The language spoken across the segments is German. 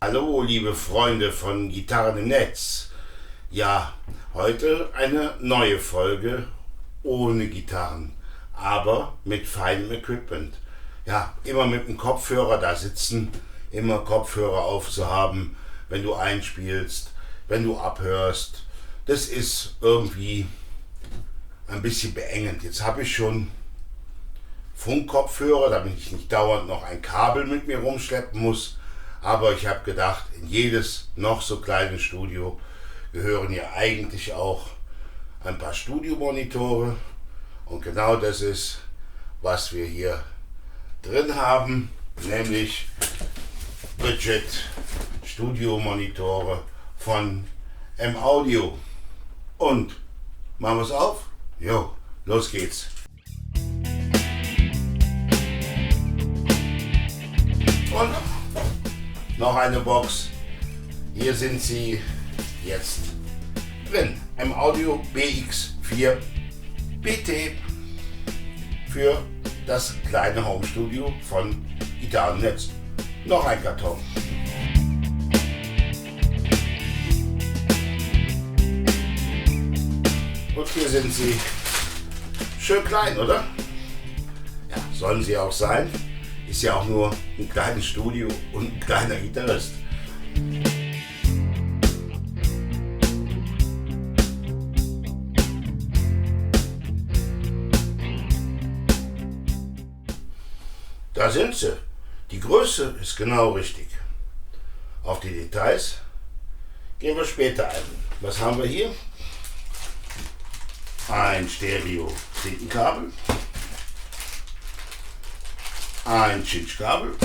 Hallo liebe Freunde von Gitarren im Netz. Ja, heute eine neue Folge ohne Gitarren, aber mit feinem Equipment. Ja, immer mit dem Kopfhörer da sitzen, immer Kopfhörer aufzuhaben, wenn du einspielst, wenn du abhörst. Das ist irgendwie ein bisschen beengend. Jetzt habe ich schon Funkkopfhörer, damit ich nicht dauernd noch ein Kabel mit mir rumschleppen muss. Aber ich habe gedacht, in jedes noch so kleine Studio gehören ja eigentlich auch ein paar Studiomonitore. Und genau das ist, was wir hier drin haben, nämlich Budget Studiomonitore von M-Audio. Und machen wir es auf? Jo, los geht's. Und noch eine Box. Hier sind sie jetzt drin. M-Audio BX4 BT für das kleine Homestudio von Gitarren im Netz. Noch ein Karton. Und hier sind sie. Schön klein, oder? Ja, sollen sie auch sein. Ist ja auch nur ein kleines Studio und ein kleiner Gitarrist. Da sind sie. Die Größe ist genau richtig. Auf die Details gehen wir später ein. Was haben wir hier? Ein Stereo-Klinkenkabel. Ein Cinch-Kabel,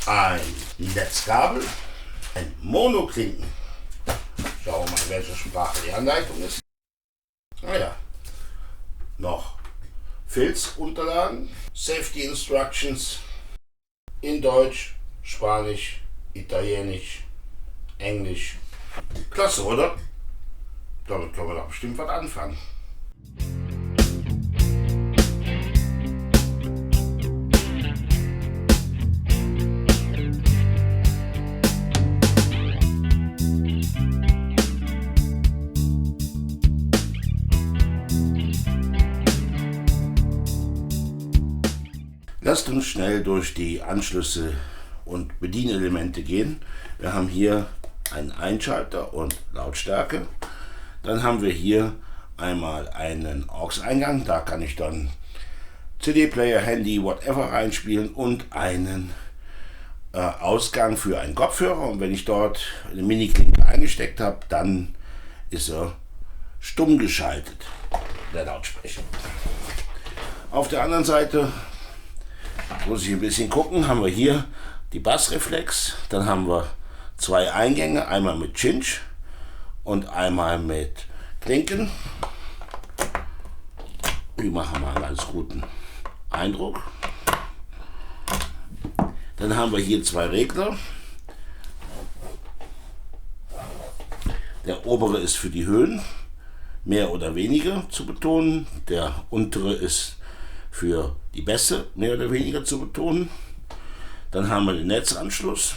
ein Netzkabel, ein Monoklinken. Schauen wir mal, in welcher Sprache die Anleitung ist. Naja, noch Filzunterlagen, Safety Instructions in Deutsch, Spanisch, Italienisch, Englisch. Klasse, oder? Damit können wir doch bestimmt was anfangen. Lasst uns schnell durch die Anschlüsse und Bedienelemente gehen. Wir haben hier einen Einschalter und Lautstärke. Dann haben wir hier einmal einen AUX-Eingang. Da kann ich dann CD-Player, Handy, whatever reinspielen und einen Ausgang für einen Kopfhörer. Und wenn ich dort eine Mini-Klinke eingesteckt habe, dann ist er stumm geschaltet, der Lautsprecher. Auf der anderen Seite muss ich ein bisschen gucken, haben wir hier die Bassreflex, dann haben wir zwei Eingänge, einmal mit Cinch und einmal mit Klinken. Die machen mal einen ganz guten Eindruck. Dann haben wir hier zwei Regler. Der obere ist für die Höhen, mehr oder weniger zu betonen. Der untere ist für die Bässe, mehr oder weniger zu betonen. Dann haben wir den Netzanschluss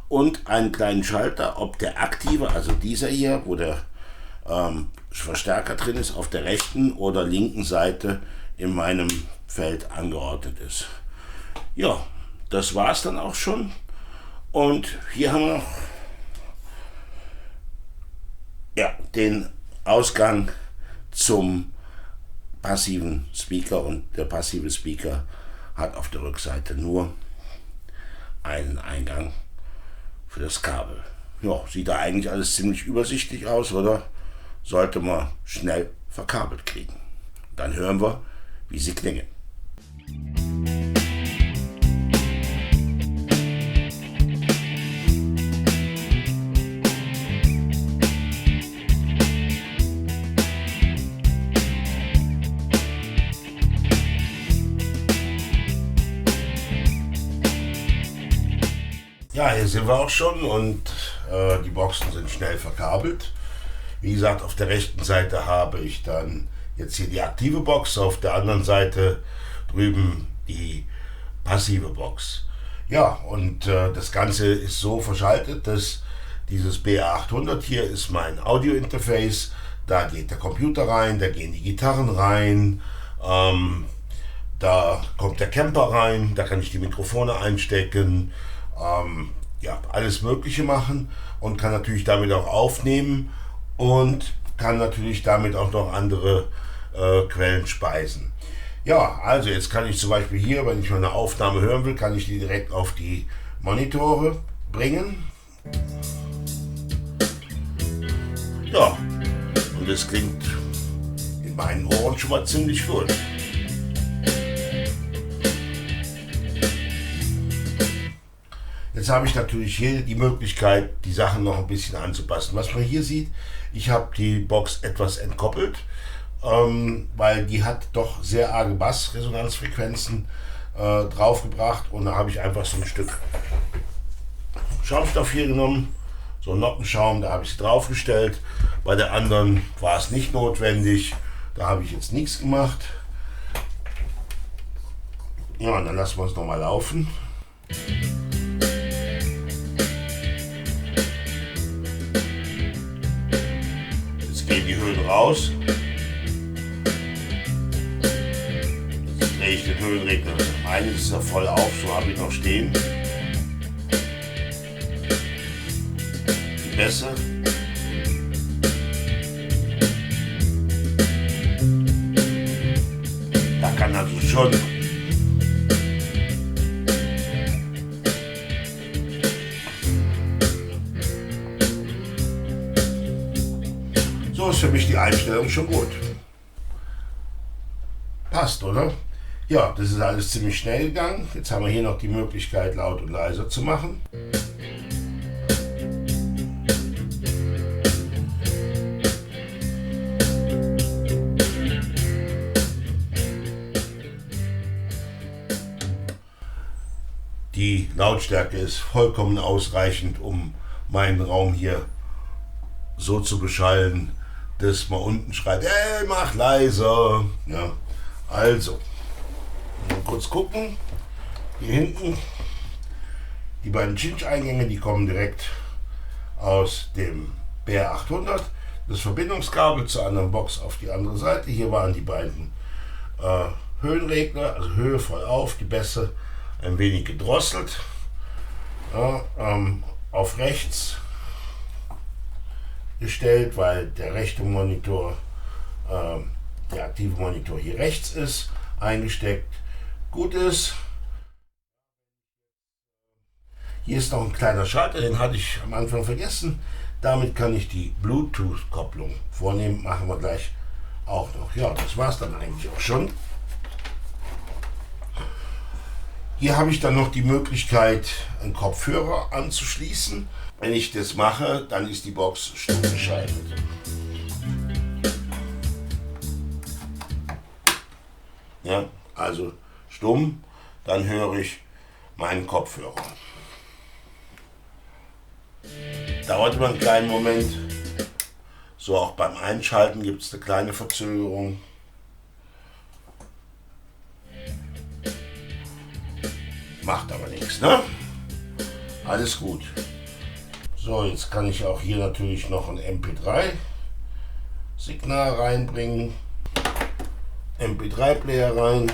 und einen kleinen Schalter, ob der aktive, also dieser hier, wo der Verstärker drin ist, auf der rechten oder linken Seite in meinem Feld angeordnet ist. Ja, das war es dann auch schon. Und hier haben wir noch den Ausgang zum passiven Speaker, und der passive Speaker hat auf der Rückseite nur einen Eingang für das Kabel. Ja, sieht da eigentlich alles ziemlich übersichtlich aus, oder? Sollte man schnell verkabelt kriegen. Dann hören wir, wie sie klingen. Ja, hier sind wir auch schon und die Boxen sind schnell verkabelt. Wie gesagt, auf der rechten Seite habe ich dann jetzt hier die aktive Box, auf der anderen Seite drüben die passive Box. Ja, und das Ganze ist so verschaltet, dass dieses BR800 hier ist mein Audio-Interface. Da geht der Computer rein, da gehen die Gitarren rein, da kommt der Camper rein, da kann ich die Mikrofone einstecken, ja, alles Mögliche machen und kann natürlich damit auch aufnehmen und kann natürlich damit auch noch andere Quellen speisen. Ja, also jetzt kann ich zum Beispiel hier, wenn ich mal eine Aufnahme hören will, kann ich die direkt auf die Monitore bringen. Ja, und es klingt in meinen Ohren schon mal ziemlich gut. Jetzt habe ich natürlich hier die Möglichkeit, die Sachen noch ein bisschen anzupassen. Was man hier sieht, ich habe die Box etwas entkoppelt, weil die hat doch sehr arge Bassresonanzfrequenzen draufgebracht und da habe ich einfach so ein Stück Schaumstoff hier genommen, so einen Noppenschaum, da habe ich es draufgestellt. Bei der anderen war es nicht notwendig, da habe ich jetzt nichts gemacht. Ja, und dann lassen wir es nochmal laufen. Jetzt gehen die Höhen raus. Jetzt drehe ich den Höhenregler. Einiges ist ja voll auf, so habe ich noch stehen. Die Bässe. Da kann also schon so ist für mich die Einstellung schon gut. Passt, oder? Ja, das ist alles ziemlich schnell gegangen. Jetzt haben wir hier noch die Möglichkeit, laut und leiser zu machen. Die Lautstärke ist vollkommen ausreichend, um meinen Raum hier so zu beschallen, dass man unten schreit, ey, mach leiser. Ja, also, mal kurz gucken. Hier hinten, die beiden Cinch-Eingänge, die kommen direkt aus dem BR800. Das Verbindungskabel zur anderen Box auf die andere Seite. Hier waren die beiden Höhenregler, also Höhe voll auf, die Bässe ein wenig gedrosselt. Ja, auf rechts gestellt, weil der rechte Monitor, der aktive Monitor hier rechts ist, eingesteckt. Gut ist. Hier ist noch ein kleiner Schalter, den hatte ich am Anfang vergessen. Damit kann ich die Bluetooth-Kopplung vornehmen, machen wir gleich auch noch. Ja, das war es dann eigentlich auch schon. Hier habe ich dann noch die Möglichkeit, einen Kopfhörer anzuschließen. Wenn ich das mache, dann ist die Box stumm geschaltet. Ja, also stumm, dann höre ich meinen Kopfhörer. Dauert immer einen kleinen Moment. So auch beim Einschalten gibt es eine kleine Verzögerung. Macht aber nichts, ne? Alles gut. So, jetzt kann ich auch hier natürlich noch ein MP3-Signal reinbringen. MP3-Player rein.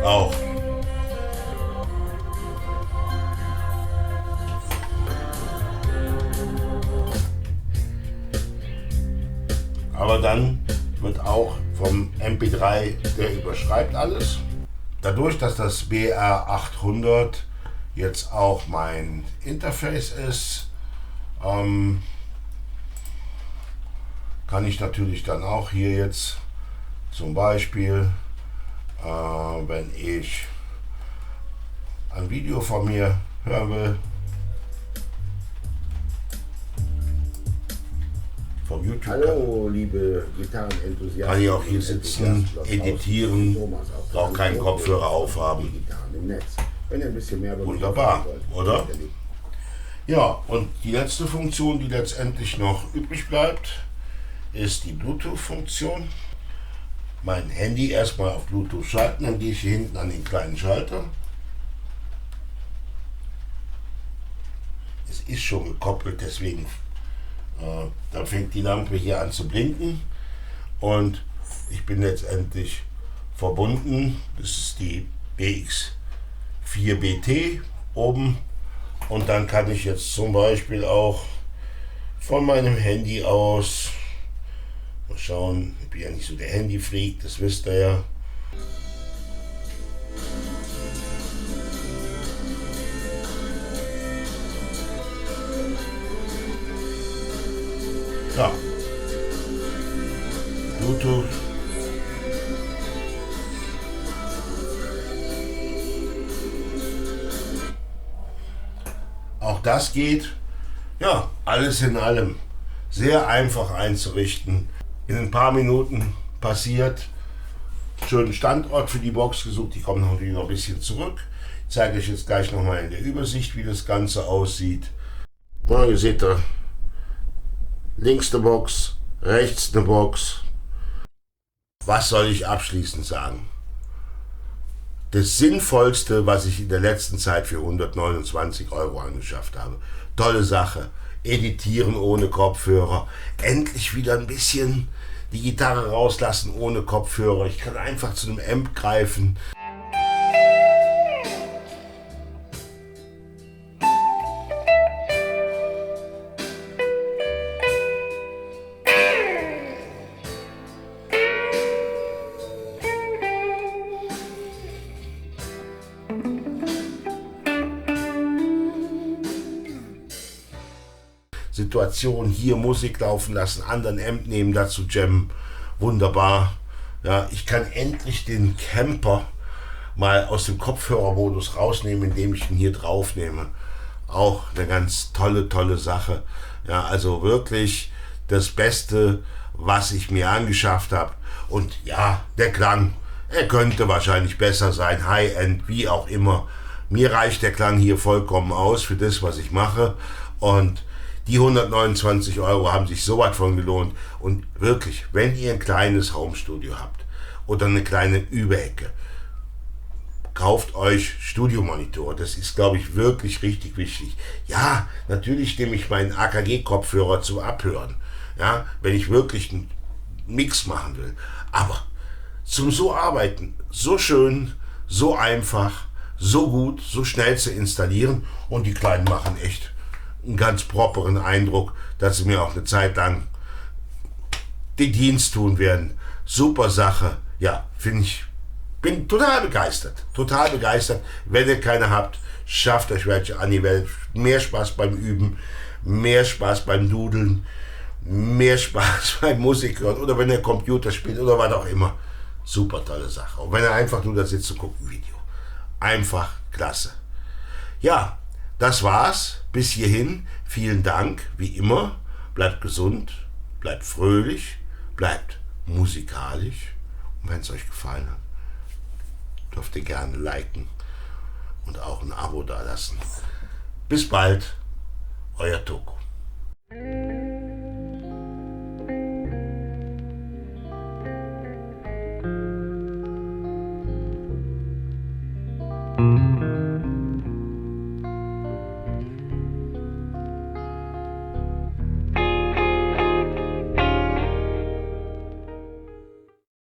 Auch. Aber dann wird auch vom MP3, der überschreibt alles. Dadurch, dass das BR800 jetzt auch mein Interface ist, kann ich natürlich dann auch hier jetzt zum Beispiel, wenn ich ein Video von mir hören will, YouTube. Hallo, liebe Gitarrenenthusiasten. Kann ich auch hier sitzen, editieren, brauche keinen Kopfhörer aufhaben. Wunderbar, oder? Ja, und die letzte Funktion, die letztendlich noch übrig bleibt, ist die Bluetooth-Funktion. Mein Handy erstmal auf Bluetooth schalten, dann gehe ich hier hinten an den kleinen Schalter. Es ist schon gekoppelt, deswegen dann fängt die Lampe hier an zu blinken und ich bin letztendlich verbunden. Das ist die BX4BT oben und dann kann ich jetzt zum Beispiel auch von meinem Handy aus, mal schauen, ich bin ja nicht so der Handyfreak, das wisst ihr ja. Ja, Bluetooth. Auch das geht. Ja, alles in allem sehr einfach einzurichten. In ein paar Minuten passiert. Schönen Standort für die Box gesucht. Die kommen natürlich noch ein bisschen zurück. Ich zeige euch jetzt gleich nochmal in der Übersicht, wie das Ganze aussieht. Na, ihr seht da. Links eine Box, rechts eine Box. Was soll ich abschließend sagen? Das Sinnvollste, was ich in der letzten Zeit für 129 € angeschafft habe. Tolle Sache. Editieren ohne Kopfhörer. Endlich wieder ein bisschen die Gitarre rauslassen ohne Kopfhörer. Ich kann einfach zu einem Amp greifen. Situation, hier Musik laufen lassen, anderen Amp nehmen, dazu jammen, wunderbar. Ja, ich kann endlich den Camper mal aus dem Kopfhörermodus rausnehmen, indem ich ihn hier drauf nehme. Auch eine ganz tolle Sache. Ja, also wirklich das Beste, was ich mir angeschafft habe. Und ja, der Klang, er könnte wahrscheinlich besser sein, High-End, wie auch immer. Mir reicht der Klang hier vollkommen aus für das, was ich mache. Und die 129 € haben sich so was von gelohnt. Und wirklich, wenn ihr ein kleines Homestudio habt oder eine kleine Überecke, kauft euch Studiomonitor. Das ist, glaube ich, wirklich richtig wichtig. Ja, natürlich nehme ich meinen AKG-Kopfhörer zum Abhören. Ja, wenn ich wirklich einen Mix machen will. Aber zum so arbeiten, so schön, so einfach, so gut, so schnell zu installieren und die Kleinen machen echt einen ganz properen Eindruck, dass sie mir auch eine Zeit lang den Dienst tun werden. Super Sache. Ja, finde ich, bin total begeistert. Total begeistert. Wenn ihr keine habt, schafft euch welche an. Ihr werdet mehr Spaß beim Üben, mehr Spaß beim Dudeln, mehr Spaß beim Musik hören oder wenn ihr Computer spielt oder was auch immer. Super tolle Sache. Und wenn ihr einfach nur da sitzt und guckt ein Video. Einfach klasse. Ja, das war's. Bis hierhin. Vielen Dank, wie immer. Bleibt gesund, bleibt fröhlich, bleibt musikalisch. Und wenn es euch gefallen hat, dürft ihr gerne liken und auch ein Abo dalassen. Bis bald, euer Toko.